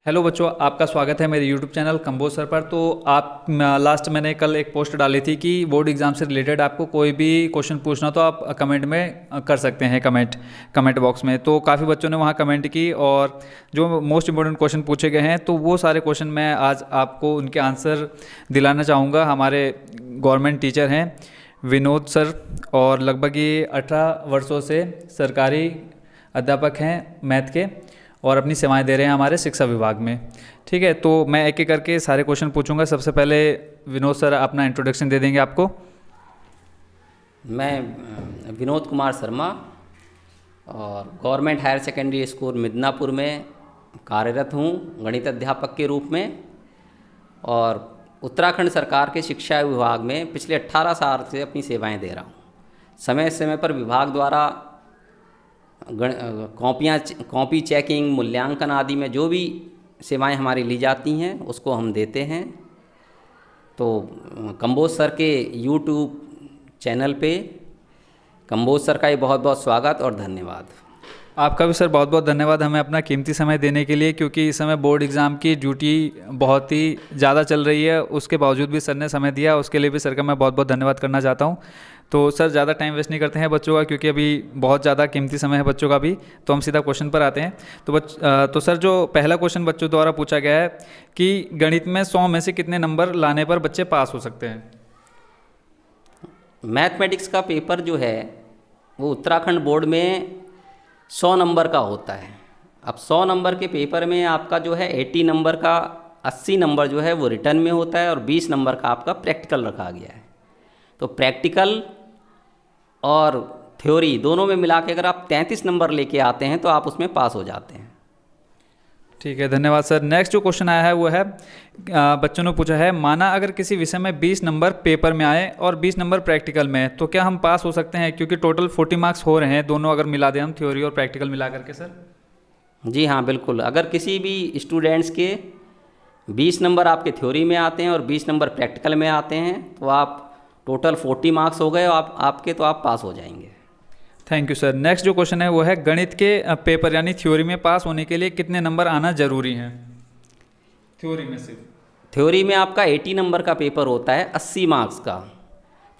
Hello बच्चों, आपका स्वागत है मेरे यूट्यूब चैनल कंबोज सर पर। तो आप लास्ट मैंने कल एक पोस्ट डाली थी कि बोर्ड एग्जाम से रिलेटेड आपको कोई भी क्वेश्चन पूछना तो आप कमेंट में कर सकते हैं, कमेंट बॉक्स में। तो काफ़ी बच्चों ने वहाँ कमेंट की और जो मोस्ट इंपॉर्टेंट क्वेश्चन पूछे गए हैं तो वो सारे क्वेश्चन मैं आज आपको उनके आंसर दिलाना चाहूँगा। हमारे गवर्नमेंट टीचर हैं विनोद सर, और लगभग ये 18 वर्षों से सरकारी अध्यापक हैं मैथ के और अपनी सेवाएं दे रहे हैं हमारे शिक्षा विभाग में। ठीक है, तो मैं एक एक करके सारे क्वेश्चन पूछूंगा। सबसे पहले विनोद सर अपना इंट्रोडक्शन दे देंगे आपको। मैं विनोद कुमार शर्मा और government higher secondary school Midnapore में कार्यरत हूँ गणित अध्यापक के रूप में, और उत्तराखंड सरकार के शिक्षा विभाग में पिछले 18 साल से अपनी सेवाएं दे रहा हूँ। समय समय पर विभाग द्वारा कॉपी चेकिंग, मूल्यांकन आदि में जो भी सेवाएं हमारी ली जाती हैं उसको हम देते हैं। तो कंबोज सर के यूट्यूब चैनल पे कंबोज सर का ये बहुत बहुत स्वागत और धन्यवाद। आपका भी सर बहुत बहुत धन्यवाद हमें अपना कीमती समय देने के लिए, क्योंकि इस समय बोर्ड एग्ज़ाम की ड्यूटी बहुत ही ज़्यादा चल रही है। उसके बावजूद भी सर ने समय दिया, उसके लिए भी सर का मैं बहुत बहुत धन्यवाद करना चाहता हूँ। तो सर ज़्यादा टाइम वेस्ट नहीं करते हैं बच्चों का, क्योंकि अभी बहुत ज़्यादा कीमती समय है बच्चों का भी। तो हम सीधा क्वेश्चन पर आते हैं। तो सर जो पहला क्वेश्चन बच्चों द्वारा पूछा गया है कि गणित में 100 में से कितने नंबर लाने पर बच्चे पास हो सकते हैं? मैथमेटिक्स का पेपर जो है वो उत्तराखंड बोर्ड में 100 नंबर का होता है। अब 100 नंबर के पेपर में आपका जो है 80 नंबर का 80 नंबर जो है वो रिटर्न में होता है और 20 नंबर का आपका प्रैक्टिकल रखा गया है। तो प्रैक्टिकल और थ्योरी दोनों में मिला के अगर आप 33 नंबर लेके आते हैं तो आप उसमें पास हो जाते हैं। ठीक है, धन्यवाद सर। नेक्स्ट जो क्वेश्चन आया है वो है, बच्चों ने पूछा है, माना अगर किसी विषय में 20 नंबर पेपर में आए और 20 नंबर प्रैक्टिकल में, तो क्या हम पास हो सकते हैं? क्योंकि टोटल 40 मार्क्स हो रहे हैं, दोनों अगर मिला दें हम, थ्योरी और प्रैक्टिकल मिला करके। सर जी हाँ, बिल्कुल। अगर किसी भी स्टूडेंट्स के 20 नंबर आपके थ्योरी में आते हैं और 20 नंबर प्रैक्टिकल में आते हैं तो आप टोटल 40 मार्क्स हो गए आपके, तो आप पास हो जाएंगे। Thank you sir. नेक्स्ट जो क्वेश्चन है वो है, गणित के पेपर यानी थ्योरी में पास होने के लिए कितने नंबर आना जरूरी है? थ्योरी में सिर्फ थ्योरी में आपका 80 नंबर का पेपर होता है 80 मार्क्स का।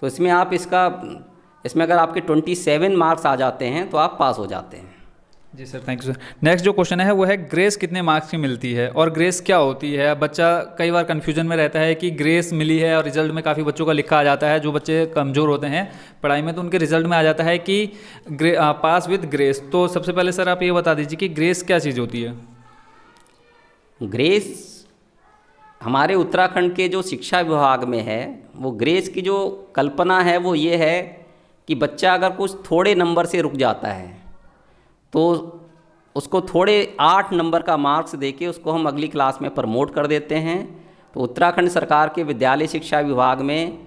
तो इसमें आप इसमें अगर आपके 27 मार्क्स आ जाते हैं तो आप पास हो जाते हैं। जी sir, thank you sir. Next जो क्वेश्चन है वो है, ग्रेस कितने मार्क्स की मिलती है और ग्रेस क्या होती है? बच्चा कई बार कन्फ्यूजन में रहता है कि ग्रेस मिली है, और रिजल्ट में काफ़ी बच्चों का लिखा आ जाता है। जो बच्चे कमज़ोर होते हैं पढ़ाई में तो उनके रिजल्ट में आ जाता है कि पास विद ग्रेस। तो सबसे पहले सर आप ये बता दीजिए कि ग्रेस क्या चीज़ होती है? ग्रेस हमारे उत्तराखंड के जो शिक्षा विभाग में है, वो ग्रेस की जो कल्पना है वो ये है कि बच्चा अगर कुछ थोड़े नंबर से रुक जाता है तो उसको थोड़े 8 नंबर का मार्क्स देके उसको हम अगली क्लास में प्रमोट कर देते हैं। तो उत्तराखंड सरकार के विद्यालय शिक्षा विभाग में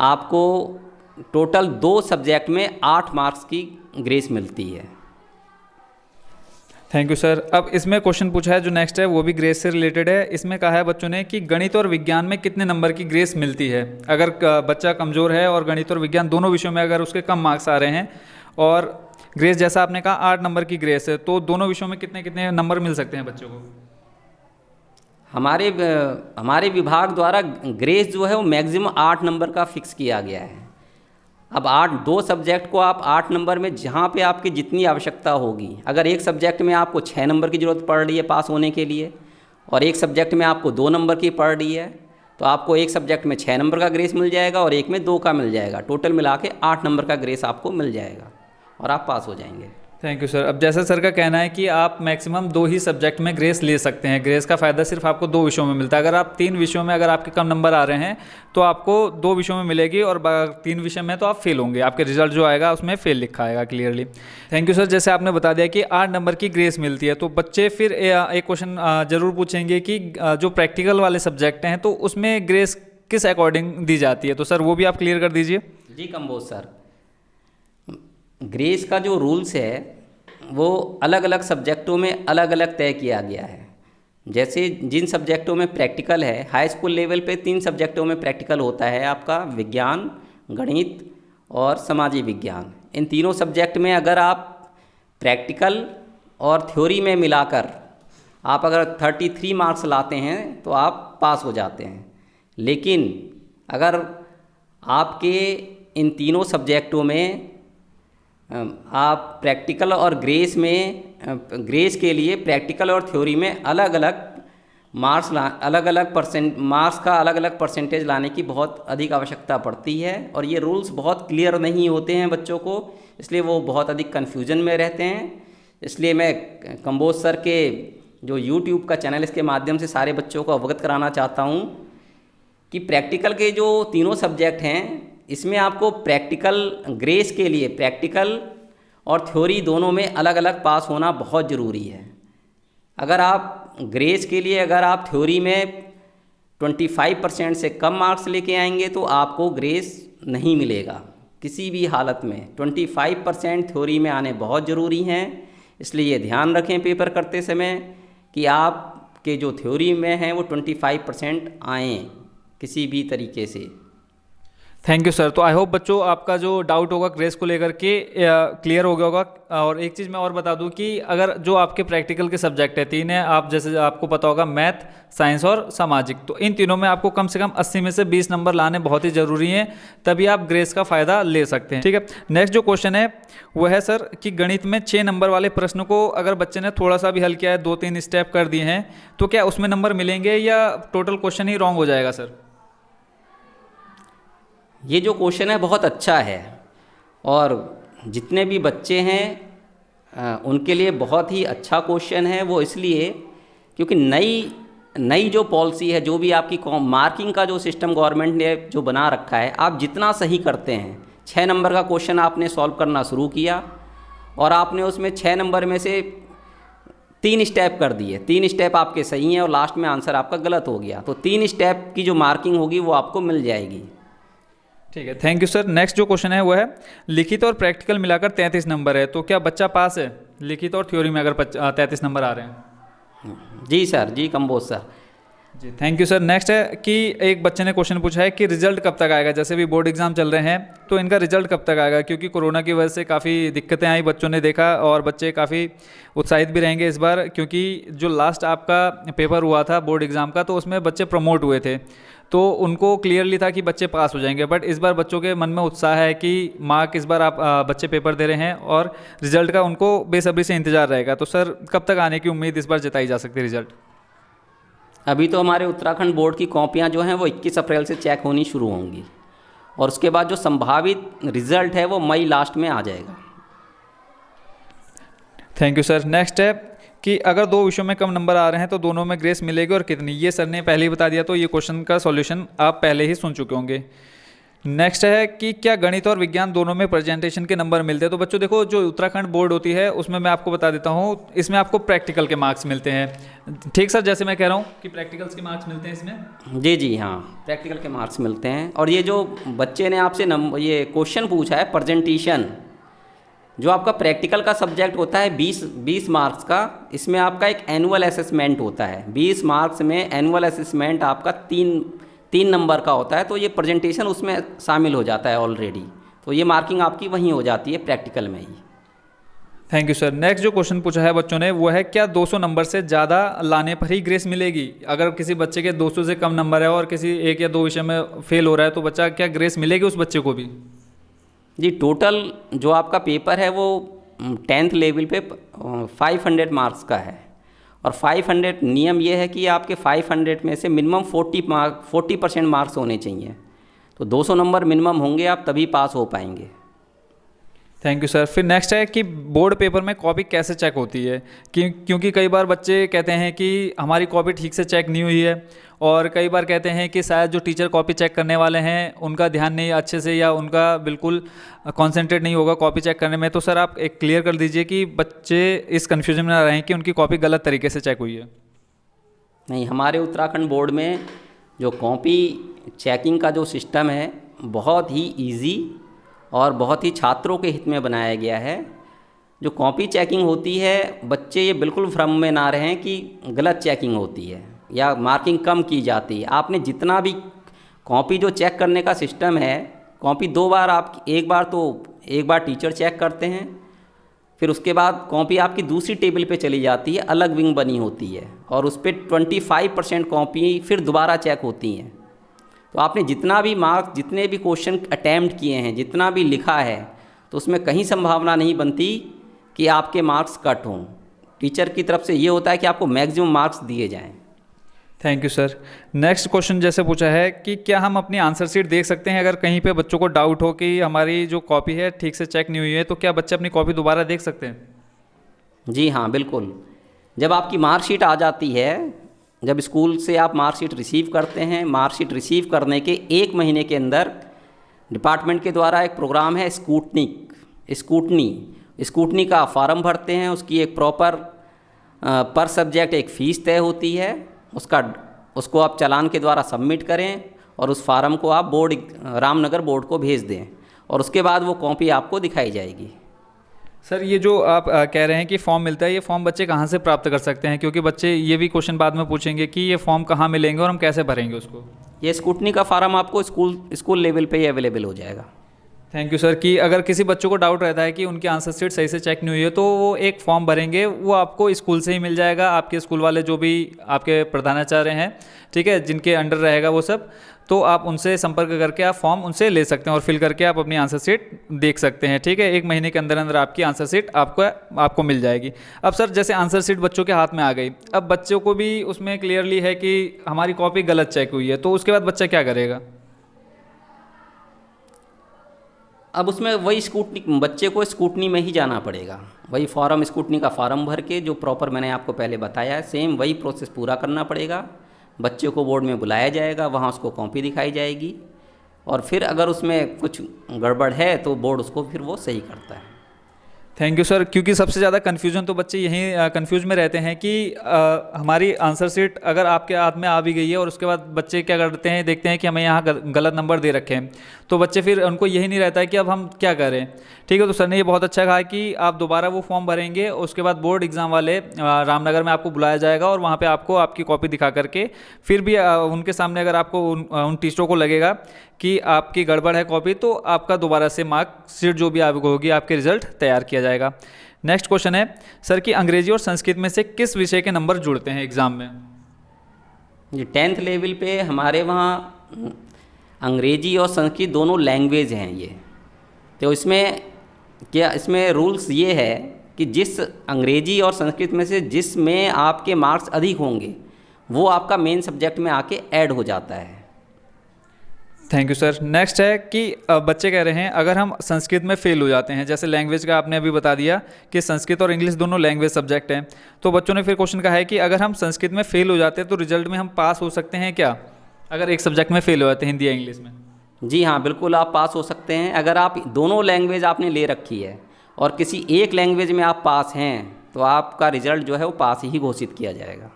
आपको टोटल 2 सब्जेक्ट में 8 मार्क्स की ग्रेस मिलती है। Thank you sir. अब इसमें क्वेश्चन पूछा है जो नेक्स्ट है वो भी ग्रेस से रिलेटेड है। इसमें कहा है बच्चों ने कि गणित और विज्ञान में कितने नंबर की ग्रेस मिलती है? अगर बच्चा कमज़ोर है और गणित और विज्ञान दोनों विषयों में अगर उसके कम मार्क्स आ रहे हैं, और ग्रेस जैसा आपने कहा 8 नंबर की ग्रेस है, तो दोनों विषयों में कितने कितने नंबर मिल सकते हैं बच्चों को? हमारे विभाग द्वारा ग्रेस जो है वो मैक्सिमम 8 नंबर का फिक्स किया गया है। अब 2 सब्जेक्ट को आप 8 नंबर में, जहाँ पे आपकी जितनी आवश्यकता होगी, अगर एक सब्जेक्ट में आपको 6 नंबर की ज़रूरत पड़ रही है पास होने के लिए और एक सब्जेक्ट में आपको 2 नंबर की पड़ रही है, तो आपको एक सब्जेक्ट में 6 नंबर का ग्रेस मिल जाएगा और एक में 2 का मिल जाएगा। टोटल मिला के 8 नंबर का ग्रेस आपको मिल जाएगा और आप पास हो जाएंगे। Thank you sir. अब जैसा सर का कहना है कि आप मैक्सिमम 2 ही सब्जेक्ट में ग्रेस ले सकते हैं। ग्रेस का फ़ायदा सिर्फ आपको 2 विषयों में मिलता है। अगर आप 3 विषयों में अगर आपके कम नंबर आ रहे हैं तो आपको 2 विषयों में मिलेगी, और 3 विषय में तो आप फेल होंगे। आपके रिजल्ट जो आएगा उसमें फेल लिखा आएगा क्लियरली। Thank you sir. जैसे आपने बता दिया कि 8 नंबर की ग्रेस मिलती है, तो बच्चे फिर एक क्वेश्चन ज़रूर पूछेंगे कि जो प्रैक्टिकल वाले सब्जेक्ट हैं तो उसमें ग्रेस किस अकॉर्डिंग दी जाती है? तो सर वो भी आप क्लियर कर दीजिए। जी कंबोज सर, ग्रेस का जो रूल्स है वो अलग अलग सब्जेक्टों में अलग अलग तय किया गया है। जैसे जिन सब्जेक्टों में प्रैक्टिकल है, हाई स्कूल लेवल पे 3 सब्जेक्टों में प्रैक्टिकल होता है आपका, विज्ञान, गणित और समाजी विज्ञान। इन तीनों सब्जेक्ट में अगर आप प्रैक्टिकल और थ्योरी में मिलाकर आप अगर 33 मार्क्स लाते हैं तो आप पास हो जाते हैं। लेकिन अगर आपके इन तीनों सब्जेक्टों में आप प्रैक्टिकल और ग्रेस के लिए प्रैक्टिकल और थ्योरी में अलग अलग मार्क्स का अलग अलग परसेंटेज लाने की बहुत अधिक आवश्यकता पड़ती है, और ये रूल्स बहुत क्लियर नहीं होते हैं बच्चों को, इसलिए वो बहुत अधिक कन्फ्यूजन में रहते हैं। इसलिए मैं कंबोज सर के जो यूट्यूब का चैनल, इसके माध्यम से सारे बच्चों को अवगत कराना चाहता हूँ कि प्रैक्टिकल के जो तीनों सब्जेक्ट हैं, इसमें आपको ग्रेस के लिए प्रैक्टिकल और थ्योरी दोनों में अलग अलग पास होना बहुत ज़रूरी है। अगर आप ग्रेस के लिए थ्योरी में 25% से कम मार्क्स लेके आएंगे तो आपको ग्रेस नहीं मिलेगा किसी भी हालत में। 25% थ्योरी में आने बहुत ज़रूरी हैं, इसलिए ये ध्यान रखें पेपर करते समय कि आपके जो थ्योरी में हैं वो 25% आएँ किसी भी तरीके से। Thank you sir. तो आई होप बच्चों आपका जो डाउट होगा ग्रेस को लेकर के क्लियर हो गया होगा। और एक चीज़ मैं और बता दूं कि अगर जो आपके प्रैक्टिकल के सब्जेक्ट है, तीन है, आप जैसे आपको पता होगा मैथ, साइंस और सामाजिक, तो इन तीनों में आपको कम से कम 80 में से 20 नंबर लाने बहुत ही ज़रूरी हैं, तभी आप ग्रेस का फ़ायदा ले सकते हैं। ठीक है, नेक्स्ट जो क्वेश्चन है वो है सर कि गणित में 6 नंबर वाले प्रश्न को अगर बच्चे ने थोड़ा सा भी हल किया है, 2-3 स्टेप कर दिए हैं, तो क्या उसमें नंबर मिलेंगे या टोटल क्वेश्चन ही रॉन्ग हो जाएगा सर? ये जो क्वेश्चन है बहुत अच्छा है, और जितने भी बच्चे हैं उनके लिए बहुत ही अच्छा क्वेश्चन है। वो इसलिए क्योंकि नई जो पॉलिसी है, जो भी आपकी मार्किंग का जो सिस्टम गवर्नमेंट ने जो बना रखा है, आप जितना सही करते हैं, 6 नंबर का क्वेश्चन आपने सॉल्व करना शुरू किया और आपने उसमें 6 नंबर में से 3 स्टेप कर दिए, 3 स्टेप आपके सही हैं और लास्ट में आंसर आपका गलत हो गया, तो 3 स्टेप की जो मार्किंग होगी वो आपको मिल जाएगी। ठीक है, थैंक यू सर। नेक्स्ट जो क्वेश्चन है वो है लिखित और प्रैक्टिकल मिलाकर 33 नंबर है, तो क्या बच्चा पास है लिखित और थ्योरी में अगर 33 नंबर आ रहे हैं? जी सर, जी कंबोज सर। जी थैंक यू सर। नेक्स्ट है कि एक बच्चे ने क्वेश्चन पूछा है कि रिजल्ट कब तक आएगा, जैसे भी बोर्ड एग्जाम चल रहे हैं तो इनका रिजल्ट कब तक आएगा, क्योंकि कोरोना की वजह से काफ़ी दिक्कतें आई, बच्चों ने देखा, और बच्चे काफ़ी उत्साहित भी रहेंगे इस बार, क्योंकि जो लास्ट आपका पेपर हुआ था बोर्ड एग्ज़ाम का, तो उसमें बच्चे प्रमोट हुए थे, तो उनको क्लियरली था कि बच्चे पास हो जाएंगे, बट इस बार बच्चों के मन में उत्साह है कि मार्क इस बार आप बच्चे पेपर दे रहे हैं और रिजल्ट का उनको बेसब्री से इंतजार रहेगा, तो सर कब तक आने की उम्मीद इस बार जताई जा सकती है रिजल्ट? अभी तो हमारे उत्तराखंड बोर्ड की कॉपियां जो हैं वो 21 अप्रैल से चेक होनी शुरू होंगी, और उसके बाद जो संभावित रिजल्ट है वो मई लास्ट में आ जाएगा। Thank you sir. नेक्स्ट है कि अगर 2 विषयों में कम नंबर आ रहे हैं तो दोनों में ग्रेस मिलेगी और कितनी, ये सर ने पहले ही बता दिया, तो ये क्वेश्चन का सॉल्यूशन आप पहले ही सुन चुके होंगे। नेक्स्ट है कि क्या गणित और विज्ञान दोनों में प्रेजेंटेशन के नंबर मिलते हैं? तो बच्चों देखो, जो उत्तराखंड बोर्ड होती है उसमें मैं आपको बता देता हूँ, इसमें आपको प्रैक्टिकल के मार्क्स मिलते हैं। ठीक सर, जैसे मैं कह रहा हूँ कि प्रैक्टिकल्स के मार्क्स मिलते हैं इसमें। जी जी हाँ, प्रैक्टिकल के मार्क्स मिलते हैं। और ये जो बच्चे ने आपसे ये क्वेश्चन पूछा है प्रेजेंटेशन, जो आपका प्रैक्टिकल का सब्जेक्ट होता है 20 मार्क्स का, इसमें आपका एक एनुअल असेसमेंट होता है। 20 मार्क्स में एनुअल असेसमेंट आपका 3 नंबर का होता है, तो ये प्रेजेंटेशन उसमें शामिल हो जाता है ऑलरेडी, तो ये मार्किंग आपकी वहीं हो जाती है प्रैक्टिकल में ही। Thank you sir. नेक्स्ट जो क्वेश्चन पूछा है बच्चों ने वो है क्या 200 नंबर से ज़्यादा लाने पर ही ग्रेस मिलेगी? अगर किसी बच्चे के 200 से कम नंबर है और किसी 1 या 2 विषय में फेल हो रहा है, तो बच्चा क्या ग्रेस मिलेगी उस बच्चे को भी? जी, टोटल जो आपका पेपर है वो 10th लेवल पे 500 मार्क्स का है, और 500 नियम ये है कि आपके 500 में से मिनिमम 40% मार्क्स होने चाहिए, तो 200 नंबर मिनिमम होंगे आप तभी पास हो पाएंगे। Thank you sir. फिर नेक्स्ट है कि बोर्ड पेपर में कॉपी कैसे चेक होती है, क्योंकि कई बार बच्चे कहते हैं कि हमारी कॉपी ठीक से चेक नहीं हुई है, और कई बार कहते हैं कि शायद जो टीचर कॉपी चेक करने वाले हैं उनका ध्यान नहीं अच्छे से, या उनका बिल्कुल कॉन्सेंट्रेट नहीं होगा कॉपी चेक करने में। तो सर आप एक क्लियर कर दीजिए कि बच्चे इस कन्फ्यूजन में ना रहें कि उनकी कॉपी गलत तरीके से चेक हुई है। नहीं, हमारे उत्तराखंड बोर्ड में जो कॉपी चेकिंग का जो सिस्टम है बहुत ही ईजी और बहुत ही छात्रों के हित में बनाया गया है। जो कॉपी चेकिंग होती है, बच्चे ये बिल्कुल भ्रम में ना रहें कि गलत चेकिंग होती है या मार्किंग कम की जाती है। आपने जितना भी कॉपी जो चेक करने का सिस्टम है, कॉपी 2 बार, आप एक बार टीचर चेक करते हैं, फिर उसके बाद कॉपी आपकी दूसरी टेबल पे चली जाती है, अलग विंग बनी होती है, और उस पर 25% कॉपी फिर दोबारा चेक होती हैं। तो आपने जितना भी मार्क्स, जितने भी क्वेश्चन अटैम्प्ट किए हैं, जितना भी लिखा है, तो उसमें कहीं संभावना नहीं बनती कि आपके मार्क्स कट हों। टीचर की तरफ से ये होता है कि आपको मैक्सिमम मार्क्स दिए जाएं। Thank you sir. Next question जैसे पूछा है कि क्या हम अपनी आंसर शीट देख सकते हैं अगर कहीं पे बच्चों को डाउट हो कि हमारी जो कॉपी है ठीक से चेक नहीं हुई है, तो क्या बच्चे अपनी कॉपी दोबारा देख सकते हैं? जी हाँ, बिल्कुल। जब आपकी मार्कशीट आ जाती है, जब स्कूल से आप मार्कशीट रिसीव करते हैं, मार्कशीट रिसीव करने के 1 महीने के अंदर डिपार्टमेंट के द्वारा एक प्रोग्राम है स्कूटनी का फॉर्म भरते हैं। उसकी एक प्रॉपर पर सब्जेक्ट एक फ़ीस तय होती है, उसको आप चालान के द्वारा सबमिट करें और उस फार्म को आप रामनगर बोर्ड को भेज दें, और उसके बाद वो कॉपी आपको दिखाई जाएगी। सर ये जो आप कह रहे हैं कि फॉर्म मिलता है, ये फॉर्म बच्चे कहाँ से प्राप्त कर सकते हैं? क्योंकि बच्चे ये भी क्वेश्चन बाद में पूछेंगे कि ये फॉर्म कहाँ मिलेंगे और हम कैसे भरेंगे उसको। ये स्कूटनी का फार्म आपको स्कूल लेवल पे ही अवेलेबल हो जाएगा। Thank you sir. कि अगर किसी बच्चों को डाउट रहता है कि उनकी आंसर शीट सही से चेक नहीं हुई है, तो वो एक फॉर्म भरेंगे, वो आपको स्कूल से ही मिल जाएगा। आपके स्कूल वाले जो भी आपके प्रधानाचार्य हैं, ठीक है, जिनके अंडर रहेगा वो सब, तो आप उनसे संपर्क करके आप फॉर्म उनसे ले सकते हैं और फिल करके आप अपनी आंसर शीट देख सकते हैं। ठीक है, 1 महीने के अंदर अंदर आपकी आंसर शीट आपको मिल जाएगी। अब सर जैसे आंसर शीट बच्चों के हाथ में आ गई, अब बच्चों को भी उसमें क्लियरली है कि हमारी कॉपी गलत चेक हुई है, तो उसके बाद बच्चा क्या करेगा? अब उसमें वही बच्चे को स्कूटनी में ही जाना पड़ेगा। वही स्कूटनी का फॉर्म भर के, जो प्रॉपर मैंने आपको पहले बताया है, सेम वही प्रोसेस पूरा करना पड़ेगा। बच्चे को बोर्ड में बुलाया जाएगा, वहाँ उसको कॉपी दिखाई जाएगी, और फिर अगर उसमें कुछ गड़बड़ है तो बोर्ड उसको फिर वो सही करता है। Thank you sir. क्योंकि सबसे ज़्यादा कन्फ्यूजन तो बच्चे यहीं कन्फ्यूज में रहते हैं कि हमारी आंसर शीट अगर आपके हाथ में आ भी गई है और उसके बाद बच्चे क्या करते हैं, देखते हैं कि हमें यहाँ गलत नंबर दे रखे हैं, तो बच्चे फिर उनको यही नहीं रहता है कि अब हम क्या करें। ठीक है, तो सर ने ये बहुत अच्छा कहा कि आप दोबारा वो फॉर्म भरेंगे, उसके बाद बोर्ड एग्ज़ाम वाले रामनगर में आपको बुलाया जाएगा और वहाँ पर आपको आपकी कॉपी दिखा करके फिर भी उनके सामने अगर आपको उन टीचरों को लगेगा कि आपकी गड़बड़ है कॉपी, तो आपका दोबारा से मार्कशीट जो भी आपको होगी, आपके रिजल्ट तैयार किया जाएगा। नेक्स्ट क्वेश्चन है सर कि अंग्रेजी और संस्कृत में से किस विषय के नंबर जुड़ते हैं एग्ज़ाम में? जी, 10th लेवल पे हमारे वहाँ अंग्रेजी और संस्कृत दोनों लैंग्वेज हैं ये। तो इसमें रूल्स ये है कि जिस अंग्रेजी और संस्कृत में से जिसमें आपके मार्क्स अधिक होंगे, वो आपका मेन सब्जेक्ट में आके ऐड हो जाता है। Thank you sir. नेक्स्ट है कि बच्चे कह रहे हैं अगर हम संस्कृत में फेल हो जाते हैं, जैसे लैंग्वेज का आपने अभी बता दिया कि संस्कृत और इंग्लिश दोनों लैंग्वेज सब्जेक्ट हैं, तो बच्चों ने फिर क्वेश्चन कहा है कि अगर हम संस्कृत में फेल हो जाते हैं तो रिजल्ट में हम पास हो सकते हैं क्या, अगर एक सब्जेक्ट में फेल हो जाते हैं, हिंदी या इंग्लिश में? जी हाँ, बिल्कुल आप पास हो सकते हैं। अगर आप दोनों लैंग्वेज आपने ले रखी है और किसी एक लैंग्वेज में आप पास हैं, तो आपका रिजल्ट जो है वो पास ही घोषित किया जाएगा।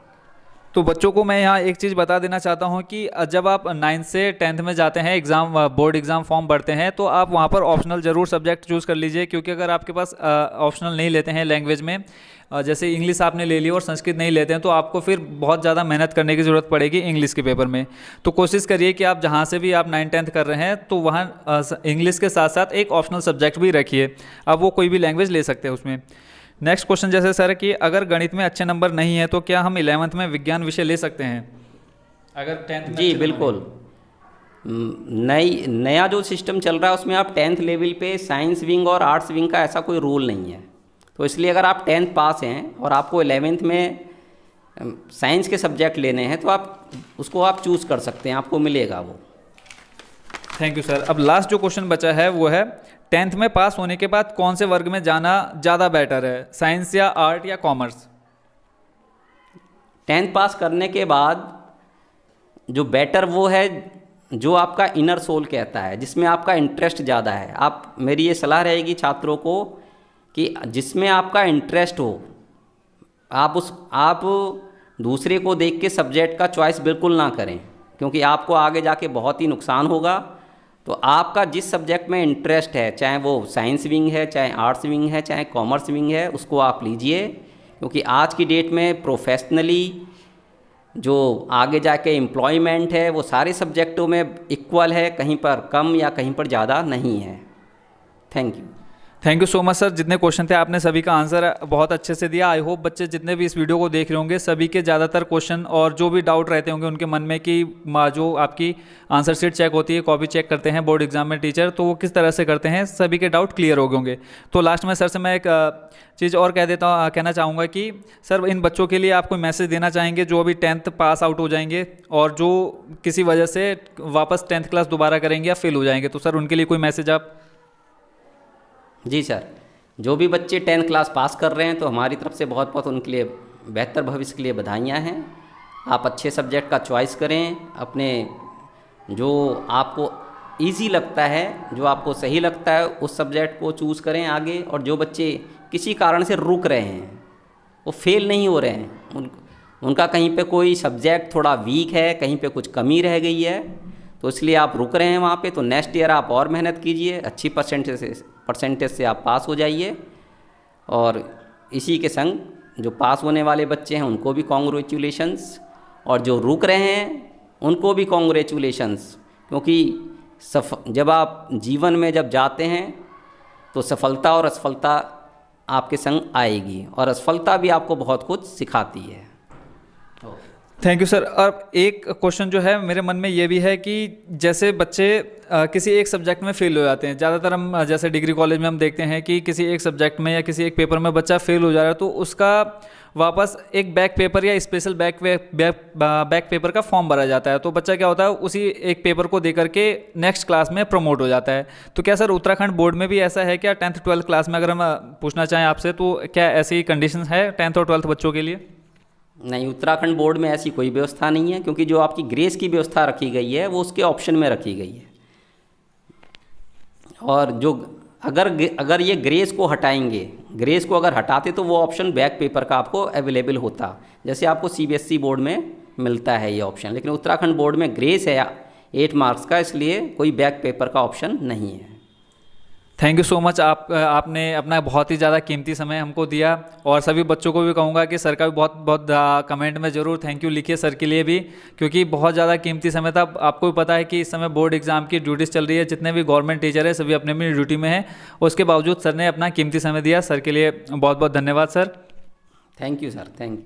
तो बच्चों को मैं यहाँ एक चीज़ बता देना चाहता हूँ कि जब आप 9th से 10th में जाते हैं, बोर्ड एग्ज़ाम फॉर्म भरते हैं, तो आप वहाँ पर ऑप्शनल ज़रूर सब्जेक्ट चूज़ कर लीजिए। क्योंकि अगर आपके पास ऑप्शनल नहीं लेते हैं लैंग्वेज में, जैसे इंग्लिश आपने ले ली और संस्कृत नहीं लेते हैं, तो आपको फिर बहुत ज़्यादा मेहनत करने की ज़रूरत पड़ेगी इंग्लिश के पेपर में। तो कोशिश करिए कि आप जहाँ से भी आप 9th-10th कर रहे हैं, तो वहाँ इंग्लिश के साथ साथ एक ऑप्शनल सब्जेक्ट भी रखिए। अब वो कोई भी लैंग्वेज ले सकते हैं उसमें। नेक्स्ट क्वेश्चन जैसे सर कि अगर गणित में अच्छे नंबर नहीं है तो क्या हम 11th में विज्ञान विषय ले सकते हैं अगर 10th में? जी बिल्कुल। नया जो सिस्टम चल रहा है उसमें आप 10th लेवल पे साइंस विंग और आर्ट्स विंग का ऐसा कोई रूल नहीं है। तो इसलिए अगर आप 10th पास हैं और आपको 11th में साइंस के सब्जेक्ट लेने हैं, तो आप चूज़ कर सकते हैं, आपको मिलेगा वो। Thank you sir. अब लास्ट जो क्वेश्चन बचा है वो है 10th में पास होने के बाद कौन से वर्ग में जाना ज़्यादा बेटर है, साइंस या आर्ट या कॉमर्स? 10th पास करने के बाद जो बेटर वो है जो आपका इनर सोल कहता है, जिसमें आपका इंटरेस्ट ज़्यादा है। मेरी ये सलाह रहेगी छात्रों को कि जिसमें आपका इंटरेस्ट हो, आप दूसरे को देख के सब्जेक्ट का चॉइस बिल्कुल ना करें, क्योंकि आपको आगे जाके बहुत ही नुकसान होगा। तो आपका जिस सब्जेक्ट में इंटरेस्ट है, चाहे वो साइंस विंग है, चाहे आर्ट्स विंग है, चाहे कॉमर्स विंग है, उसको आप लीजिए। क्योंकि आज की डेट में प्रोफेशनली जो आगे जाके एम्प्लॉयमेंट है वो सारे सब्जेक्टों में इक्वल है, कहीं पर कम या कहीं पर ज़्यादा नहीं है। Thank you. Thank you so much sir, जितने क्वेश्चन थे आपने सभी का आंसर बहुत अच्छे से दिया। आई होप बच्चे जितने भी इस वीडियो को देख रहे होंगे सभी के ज़्यादातर क्वेश्चन और जो भी डाउट रहते होंगे उनके मन में कि जो आपकी आंसर शीट चेक होती है, कॉपी चेक करते हैं बोर्ड एग्जाम में टीचर, तो वो किस तरह से करते हैं, सभी के डाउट क्लियर हो गए होंगे। तो लास्ट में सर से मैं एक चीज़ और कहना चाहूँगा कि सर इन बच्चों के लिए आप कोई मैसेज देना चाहेंगे जो अभी 10th पास आउट हो जाएंगे और जो किसी वजह से वापस 10th क्लास दोबारा करेंगे या फेल हो जाएंगे, तो सर उनके लिए कोई मैसेज आप? जी सर, जो भी बच्चे 10th क्लास पास कर रहे हैं तो हमारी तरफ से बहुत बहुत उनके लिए बेहतर भविष्य के लिए बधाइयाँ हैं। आप अच्छे सब्जेक्ट का चॉइस करें, अपने जो आपको इजी लगता है, जो आपको सही लगता है उस सब्जेक्ट को चूज़ करें आगे। और जो बच्चे किसी कारण से रुक रहे हैं, वो फेल नहीं हो रहे हैं, उनका कहीं पे कोई सब्जेक्ट थोड़ा वीक है, कहीं पे कुछ कमी रह गई है, तो इसलिए आप रुक रहे हैं वहाँ पे, तो नेक्स्ट ईयर आप और मेहनत कीजिए, अच्छी परसेंटेज से आप पास हो जाइए। और इसी के संग जो पास होने वाले बच्चे हैं उनको भी कॉन्ग्रेचुलेशंस, और जो रुक रहे हैं उनको भी कॉन्ग्रेचुलेशंस, क्योंकि जब आप जीवन में जब जाते हैं तो सफलता और असफलता आपके संग आएगी, और असफलता भी आपको बहुत कुछ सिखाती है। Thank you sir. अब एक क्वेश्चन जो है मेरे मन में ये भी है कि जैसे बच्चे किसी एक सब्जेक्ट में फेल हो जाते हैं, ज़्यादातर हम जैसे डिग्री कॉलेज में हम देखते हैं कि किसी एक सब्जेक्ट में या किसी एक पेपर में बच्चा फेल हो जा रहा है, तो उसका वापस एक बैक पेपर या स्पेशल बैक पेपर का फॉर्म भरा जाता है, तो बच्चा क्या होता है उसी एक पेपर को दे करके नेक्स्ट क्लास में प्रमोट हो जाता है। तो क्या सर उत्तराखंड बोर्ड में भी ऐसा है क्या? 10th 12th क्लास में अगर हम पूछना चाहें आपसे, तो क्या ऐसी कंडीशन है 10th और 12th बच्चों के लिए? नहीं, उत्तराखंड बोर्ड में ऐसी कोई व्यवस्था नहीं है, क्योंकि जो आपकी ग्रेस की व्यवस्था रखी गई है वो उसके ऑप्शन में रखी गई है। और जो अगर ये ग्रेस को हटाएंगे, ग्रेस को अगर हटाते तो वो ऑप्शन बैक पेपर का आपको अवेलेबल होता, जैसे आपको CBSE बोर्ड में मिलता है ये ऑप्शन। लेकिन उत्तराखंड बोर्ड में ग्रेस है 8 मार्क्स का, इसलिए कोई बैक पेपर का ऑप्शन नहीं है। थैंक यू सो मच, आपने अपना बहुत ही ज़्यादा कीमती समय हमको दिया। और सभी बच्चों को भी कहूँगा कि सर का भी बहुत बहुत कमेंट में ज़रूर थैंक यू लिखिए सर के लिए भी, क्योंकि बहुत ज़्यादा कीमती समय था। आपको भी पता है कि इस समय बोर्ड एग्जाम की ड्यूटीज़ चल रही है, जितने भी गवर्नमेंट टीचर है सभी अपनी अपनी ड्यूटी में हैं, उसके बावजूद सर ने अपना कीमती समय दिया। सर के लिए बहुत बहुत धन्यवाद sir. Thank you sir, thank you.